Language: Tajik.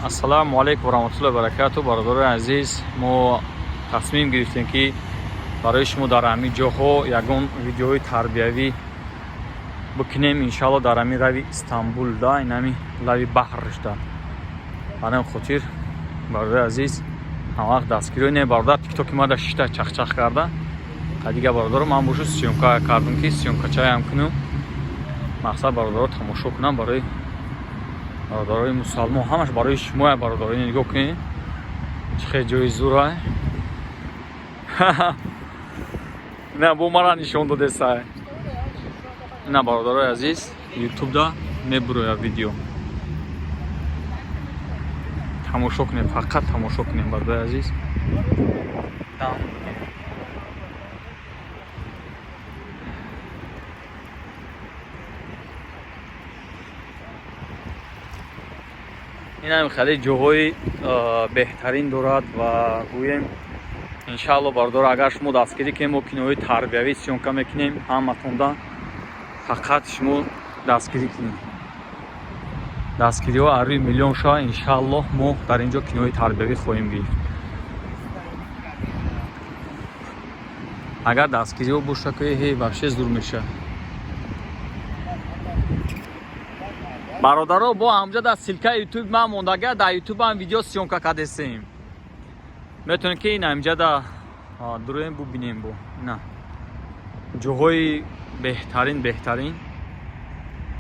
ассалому алайкум ва раҳматуллоҳи ва баракатуҳ. Бародарои азиз, мо тасмим гирифтем ки барои шумо дар ҳамин ҷоҳо ягон видеои тарбиявӣ бикунем. иншаалло дар ҳамин рави Истанбул да ин ҳамин лави баҳрш да. Бар ҳамин хотир бародарои азиз ҳама вақт дастгирӣ не бародар тиктоки мада шишта чахчах карда. Дига бародаро ман бошу сёмка кардам ки сёмкачаям кунам. мақсад бародаро тамошо кунам, барои бародарои мусалмон ҳамаш барои шумо бародаро нигоҳ кунед чӣ хел ҷои зура. на бо мара нишон додесай. на бародарои азиз ютуб да мебурояд видео. тамошо кунем, фақат тамошо кунем бародарои азиз. ин ҳам хеле ҷоҳои беҳтарин дорад ва гӯем иншаалло бародаро агар шумо дастгирӣ ки мо киноҳои тарбиявӣ сёмка мекунем ҳаматонда фақат шумо дастгирӣ кунед. дастгириҳо ҳар рӯи миллион шава иншаалло мо дар ин ҷо киноҳои тарбиявӣ хоҳем гирифт. агар дастгириҳо боша ки вообще зур меша. бародаро бо ҳамҷа дар силкаи ютуб ман мондага дар ютуб ҳам видео сёмка кардесем. метавонем ки ин ҳамҷа да дуроем бубинем бо на ҷоҳои беҳтарин